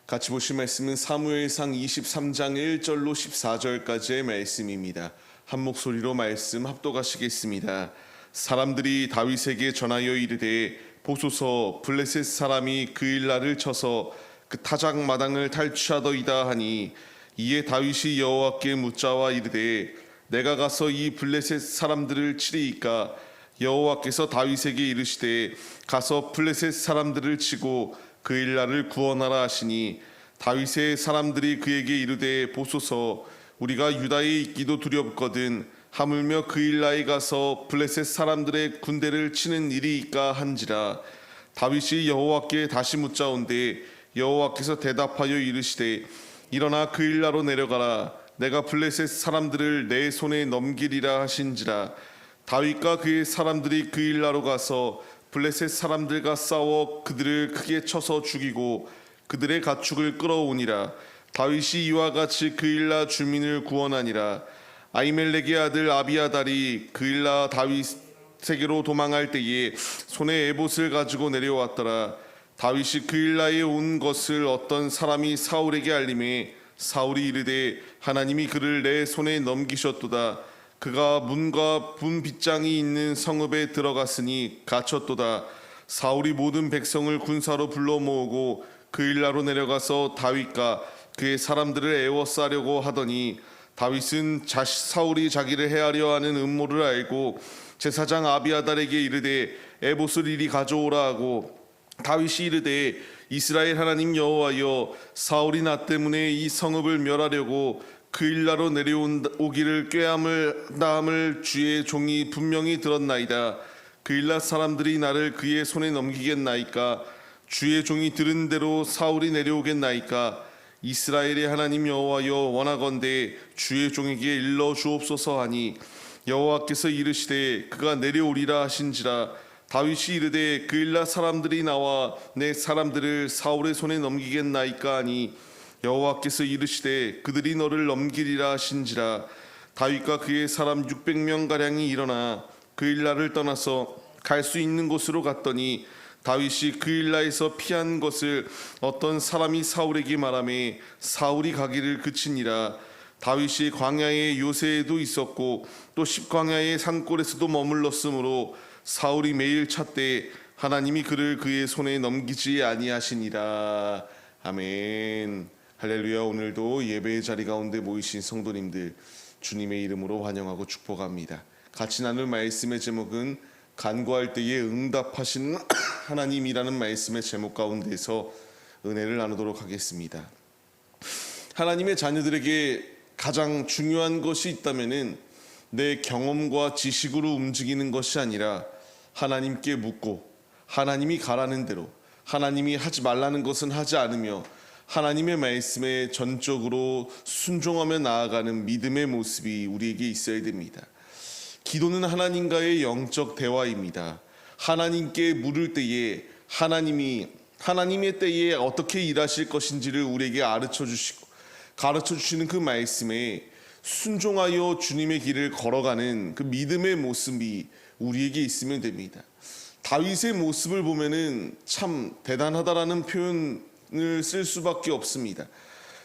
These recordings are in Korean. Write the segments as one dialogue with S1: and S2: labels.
S1: 같이 보실 말씀은 사무엘상 23장 1절로 14절까지의 말씀입니다. 한 목소리로 말씀 합독하시겠습니다. 사람들이 다윗에게 전하여 이르되 보소서 블레셋 사람이 그 일날을 쳐서 그 타작 마당을 탈취하더이다 하니, 이에 다윗이 여호와께 묻자와 이르되 내가 가서 이 블레셋 사람들을 치리이까? 여호와께서 다윗에게 이르시되 가서 블레셋 사람들을 치고 그 일날을 구원하라 하시니, 다윗의 사람들이 그에게 이르되 보소서 우리가 유다에 있기도 두렵거든 하물며 그 일날에 가서 블레셋 사람들의 군대를 치는 일이이까 한지라. 다윗이 여호와께 다시 묻자온데 여호와께서 대답하여 이르시되 일어나 그 일나로 내려가라. 내가 블레셋 사람들을 내 손에 넘기리라 하신지라. 다윗과 그의 사람들이 그 일나로 가서 블레셋 사람들과 싸워 그들을 크게 쳐서 죽이고 그들의 가축을 끌어오니라. 다윗이 이와 같이 그 일나 주민을 구원하니라. 아히멜렉의 아들 아비아달이 그 일나 다윗에게로 도망할 때에 손에 에봇을 가지고 내려왔더라. 다윗이 그 일나에 온 것을 어떤 사람이 사울에게 알림해 사울이 이르되 하나님이 그를 내 손에 넘기셨도다. 그가 문과 분 빗장이 있는 성읍에 들어갔으니 갇혔도다. 사울이 모든 백성을 군사로 불러 모으고 그 일나로 내려가서 다윗과 그의 사람들을 애워싸려고 하더니, 다윗은 사울이 자기를 해하려 하는 음모를 알고 제사장 아비아달에게 이르되 에봇을 이리 가져오라 하고, 다윗이 이르되 이스라엘 하나님 여호와여, 사울이 나 때문에 이 성읍을 멸하려고 그 일나로 내려오기를 꾀함을 주의 종이 분명히 들었나이다. 그 일나 사람들이 나를 그의 손에 넘기겠나이까? 주의 종이 들은 대로 사울이 내려오겠나이까? 이스라엘의 하나님 여호와여, 원하건대 주의 종에게 일러 주옵소서 하니, 여호와께서 이르시되 그가 내려오리라 하신지라. 다윗이 이르되 그 일나 사람들이 나와 내 사람들을 사울의 손에 넘기겠나이까 하니, 여호와께서 이르시되 그들이 너를 넘기리라 하신지라. 다윗과 그의 사람 600명 가량이 일어나 그 일나를 떠나서 갈 수 있는 곳으로 갔더니, 다윗이 그 일나에서 피한 것을 어떤 사람이 사울에게 말하매 사울이 가기를 그치니라. 다윗이 광야의 요새에도 있었고 또 십광야의 산골에서도 머물렀으므로 사울이 매일 찾되 하나님이 그를 그의 손에 넘기지 아니하시니라. 아멘. 할렐루야. 오늘도 예배의 자리 가운데 모이신 성도님들 주님의 이름으로 환영하고 축복합니다. 같이 나눌 말씀의 제목은 간구할 때에 응답하시는 하나님이라는 말씀의 제목 가운데서 은혜를 나누도록 하겠습니다. 하나님의 자녀들에게 가장 중요한 것이 있다면은 내 경험과 지식으로 움직이는 것이 아니라 하나님께 묻고 하나님이 가라는 대로, 하나님이 하지 말라는 것은 하지 않으며 하나님의 말씀에 전적으로 순종하며 나아가는 믿음의 모습이 우리에게 있어야 됩니다. 기도는 하나님과의 영적 대화입니다. 하나님께 물을 때에 하나님의 때에 어떻게 일하실 것인지를 우리에게 가르쳐 주시는 그 말씀에 순종하여 주님의 길을 걸어가는 그 믿음의 모습이 우리에게 있으면 됩니다. 다윗의 모습을 보면은 참 대단하다라는 표현을 쓸 수밖에 없습니다.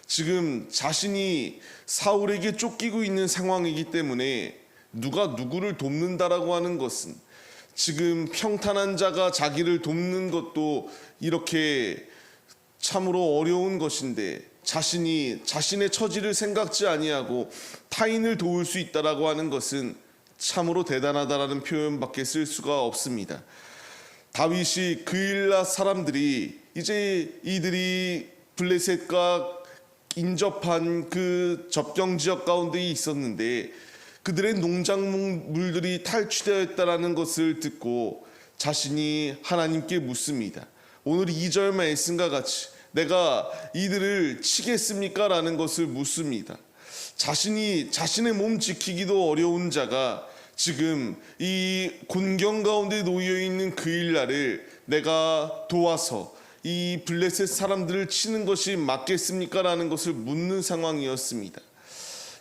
S1: 지금 자신이 사울에게 쫓기고 있는 상황이기 때문에 누가 누구를 돕는다라고 하는 것은, 지금 평탄한 자가 자기를 돕는 것도 이렇게 참으로 어려운 것인데, 자신의 처지를 생각지 아니하고 타인을 도울 수 있다라고 하는 것은 참으로 대단하다라는 표현밖에 쓸 수가 없습니다. 다윗이 그 일나 사람들이 이제 이들이 블레셋과 인접한 그 접경 지역 가운데 있었는데 그들의 농작물들이 탈취되었다라는 것을 듣고 자신이 하나님께 묻습니다. 오늘 2절 말씀과 같이 내가 이들을 치겠습니까? 라는 것을 묻습니다. 자신의 몸 지키기도 어려운 자가 지금 이 곤경 가운데 놓여 있는 그 일날을 내가 도와서 이 블레셋 사람들을 치는 것이 맞겠습니까? 라는 것을 묻는 상황이었습니다.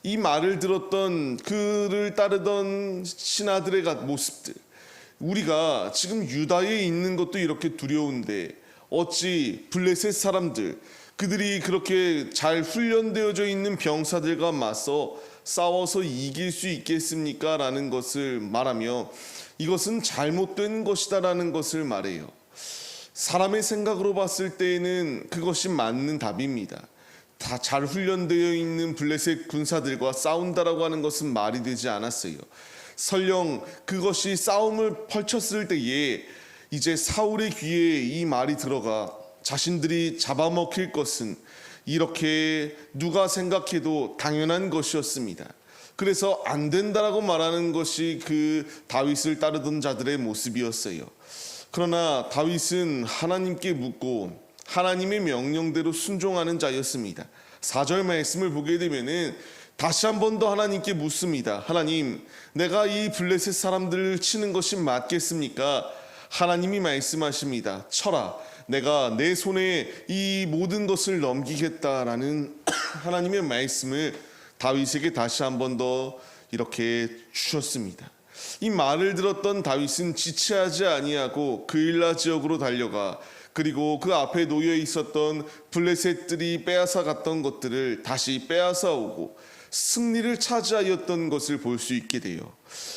S1: 이 말을 들었던 그를 따르던 신하들의 모습들, 우리가 지금 유다에 있는 것도 이렇게 두려운데 어찌 블레셋 사람들, 그들이 그렇게 잘 훈련되어져 있는 병사들과 맞서 싸워서 이길 수 있겠습니까? 라는 것을 말하며 이것은 잘못된 것이다라는 것을 말해요. 사람의 생각으로 봤을 때에는 그것이 맞는 답입니다. 다 잘 훈련되어 있는 블레셋 군사들과 싸운다라고 하는 것은 말이 되지 않았어요. 설령 그것이 싸움을 펼쳤을 때에 이제 사울의 귀에 이 말이 들어가 자신들이 잡아먹힐 것은 이렇게 누가 생각해도 당연한 것이었습니다. 그래서 안 된다라고 말하는 것이 그 다윗을 따르던 자들의 모습이었어요. 그러나 다윗은 하나님께 묻고 하나님의 명령대로 순종하는 자였습니다. 4절 말씀을 보게 되면은 다시 한 번 더 하나님께 묻습니다. 하나님, 내가 이 블레셋 사람들을 치는 것이 맞겠습니까? 하나님이 말씀하십니다. 쳐라. 내가 내 손에 이 모든 것을 넘기겠다라는 하나님의 말씀을 다윗에게 다시 한 번 더 이렇게 주셨습니다. 이 말을 들었던 다윗은 지체하지 아니하고 그일라 지역으로 달려가 그리고 그 앞에 놓여 있었던 블레셋들이 빼앗아 갔던 것들을 다시 빼앗아 오고 승리를 차지하였던 것을 볼 수 있게 돼요.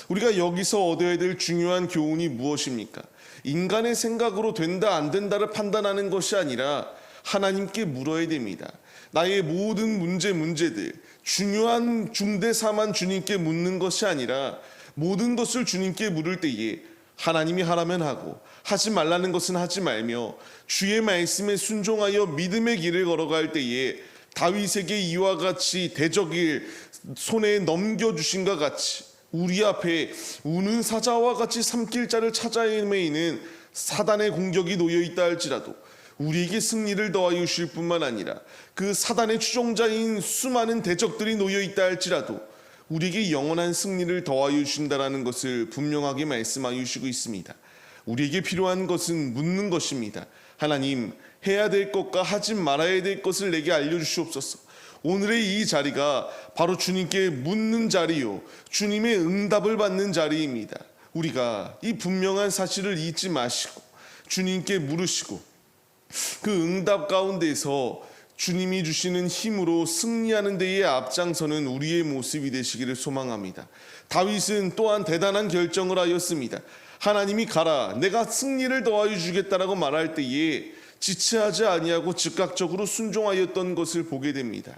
S1: 우리가 여기서 얻어야 될 중요한 교훈이 무엇입니까? 인간의 생각으로 된다 안 된다를 판단하는 것이 아니라 하나님께 물어야 됩니다. 나의 모든 문제들 중요한 중대사만 주님께 묻는 것이 아니라 모든 것을 주님께 물을 때에 하나님이 하라면 하고 하지 말라는 것은 하지 말며 주의 말씀에 순종하여 믿음의 길을 걸어갈 때에 다윗에게 이와 같이 대적을 손에 넘겨주신과 같이 우리 앞에 우는 사자와 같이 삼킬 자를 찾아 헤매이는 사단의 공격이 놓여 있다 할지라도 우리에게 승리를 더하여 주실 뿐만 아니라 그 사단의 추종자인 수많은 대적들이 놓여 있다 할지라도 우리에게 영원한 승리를 더하여 주신다라는 것을 분명하게 말씀하여 주시고 있습니다. 우리에게 필요한 것은 묻는 것입니다. 하나님, 해야 될 것과 하지 말아야 될 것을 내게 알려주시옵소서. 오늘의 이 자리가 바로 주님께 묻는 자리요, 주님의 응답을 받는 자리입니다. 우리가 이 분명한 사실을 잊지 마시고 주님께 물으시고 그 응답 가운데서 주님이 주시는 힘으로 승리하는 데에 앞장서는 우리의 모습이 되시기를 소망합니다. 다윗은 또한 대단한 결정을 하였습니다. 하나님이 가라, 내가 승리를 더하여 주겠다라고 말할 때에 지체하지 아니하고 즉각적으로 순종하였던 것을 보게 됩니다.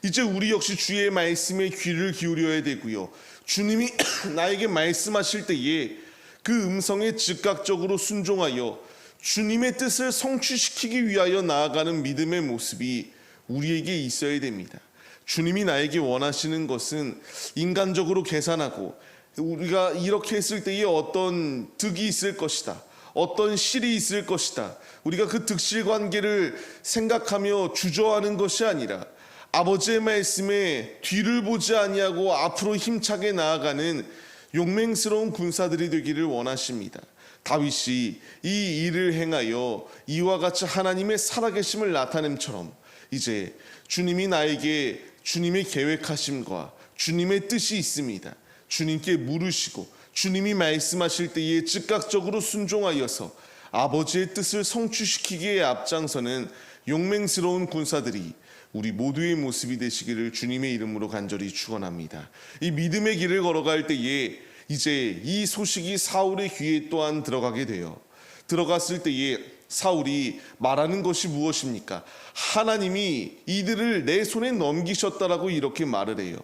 S1: 이제 우리 역시 주의 말씀에 귀를 기울여야 되고요. 주님이 나에게 말씀하실 때에 그 음성에 즉각적으로 순종하여 주님의 뜻을 성취시키기 위하여 나아가는 믿음의 모습이 우리에게 있어야 됩니다. 주님이 나에게 원하시는 것은 인간적으로 계산하고 우리가 이렇게 했을 때에 어떤 득이 있을 것이다, 어떤 실이 있을 것이다, 우리가 그 득실 관계를 생각하며 주저하는 것이 아니라 아버지의 말씀에 뒤를 보지 아니하고 앞으로 힘차게 나아가는 용맹스러운 군사들이 되기를 원하십니다. 다윗이 이 일을 행하여 이와 같이 하나님의 살아계심을 나타냄처럼 이제 주님이 나에게 주님의 계획하심과 주님의 뜻이 있습니다. 주님께 물으시고 주님이 말씀하실 때에 즉각적으로 순종하여서 아버지의 뜻을 성취시키기에 앞장서는 용맹스러운 군사들이 우리 모두의 모습이 되시기를 주님의 이름으로 간절히 축원합니다. 이 믿음의 길을 걸어갈 때에 이제 이 소식이 사울의 귀에 또한 들어가게 돼요. 들어갔을 때에 사울이 말하는 것이 무엇입니까? 하나님이 이들을 내 손에 넘기셨다라고 이렇게 말을 해요.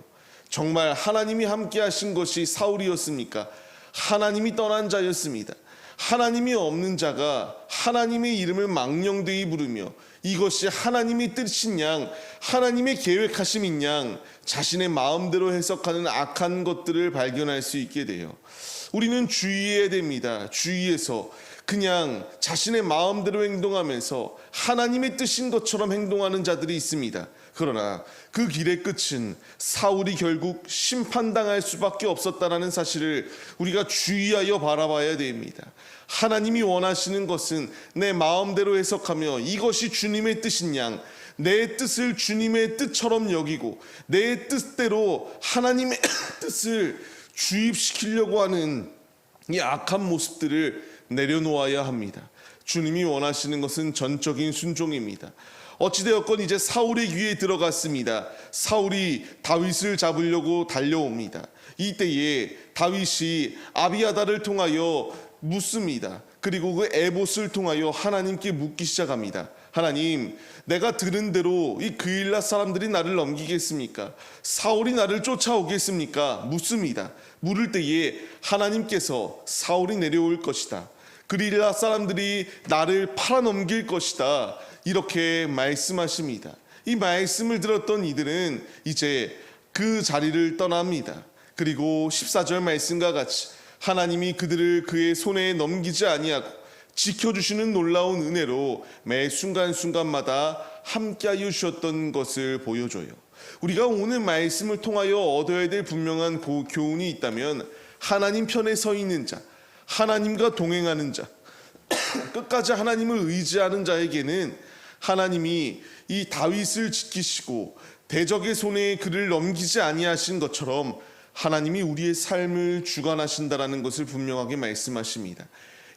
S1: 정말 하나님이 함께 하신 것이 사울이었습니까? 하나님이 떠난 자였습니다. 하나님이 없는 자가 하나님의 이름을 망령되이 부르며 이것이 하나님의 뜻인 양, 하나님의 계획하심인 양 자신의 마음대로 해석하는 악한 것들을 발견할 수 있게 돼요. 우리는 주의해야 됩니다. 주의해서 그냥 자신의 마음대로 행동하면서 하나님의 뜻인 것처럼 행동하는 자들이 있습니다. 그러나 그 길의 끝은 사울이 결국 심판당할 수밖에 없었다는 사실을 우리가 주의하여 바라봐야 됩니다. 하나님이 원하시는 것은 내 마음대로 해석하며 이것이 주님의 뜻인 양, 내 뜻을 주님의 뜻처럼 여기고 내 뜻대로 하나님의 뜻을 주입시키려고 하는 이 악한 모습들을 내려놓아야 합니다. 주님이 원하시는 것은 전적인 순종입니다. 어찌되었건 이제 사울의 귀에 들어갔습니다. 사울이 다윗을 잡으려고 달려옵니다. 이때에 다윗이 아비아달을 통하여 묻습니다. 그리고 그 에봇을 통하여 하나님께 묻기 시작합니다. 하나님, 내가 들은 대로 이 그일라 사람들이 나를 넘기겠습니까? 사울이 나를 쫓아오겠습니까? 묻습니다. 물을 때에 하나님께서 사울이 내려올 것이다, 그릴라 사람들이 나를 팔아넘길 것이다, 이렇게 말씀하십니다. 이 말씀을 들었던 이들은 이제 그 자리를 떠납니다. 그리고 14절 말씀과 같이 하나님이 그들을 그의 손에 넘기지 아니하고 지켜주시는 놀라운 은혜로 매 순간순간마다 함께하여 주셨던 것을 보여줘요. 우리가 오늘 말씀을 통하여 얻어야 될 분명한 교훈이 있다면, 하나님 편에 서 있는 자, 하나님과 동행하는 자, 끝까지 하나님을 의지하는 자에게는 하나님이 이 다윗을 지키시고 대적의 손에 그를 넘기지 아니하신 것처럼 하나님이 우리의 삶을 주관하신다라는 것을 분명하게 말씀하십니다.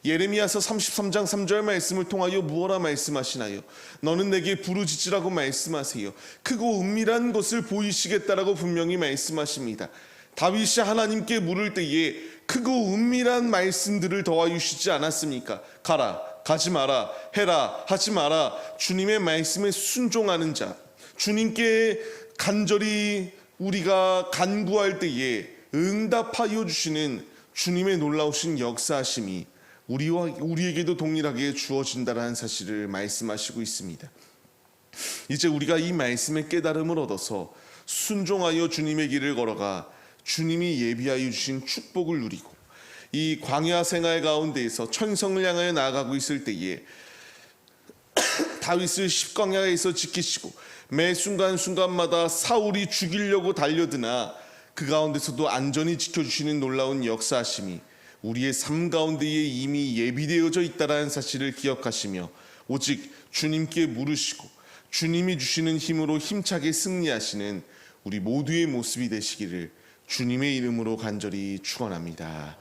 S1: 예레미야서 33장 3절 말씀을 통하여 무엇라 말씀하시나요? 너는 내게 부르짖으라고 말씀하세요. 크고 은밀한 것을 보이시겠다라고 분명히 말씀하십니다. 다윗이 하나님께 물을 때에 크고 은밀한 말씀들을 더하여 주시지 않았습니까? 가라, 가지 마라, 해라, 하지 마라. 주님의 말씀에 순종하는 자, 주님께 간절히 우리가 간구할 때에 응답하여 주시는 주님의 놀라우신 역사하심이 우리에게도 동일하게 주어진다라는 사실을 말씀하시고 있습니다. 이제 우리가 이 말씀의 깨달음을 얻어서 순종하여 주님의 길을 걸어가 주님이 예비하여 주신 축복을 누리고 이 광야 생활 가운데에서 천성을 향하여 나아가고 있을 때에 다윗을 십광야에서 지키시고 매 순간순간마다 사울이 죽이려고 달려드나 그 가운데서도 안전히 지켜주시는 놀라운 역사하심이 우리의 삶 가운데에 이미 예비되어져 있다는 사실을 기억하시며 오직 주님께 물으시고 주님이 주시는 힘으로 힘차게 승리하시는 우리 모두의 모습이 되시기를 주님의 이름으로 간절히 축원합니다.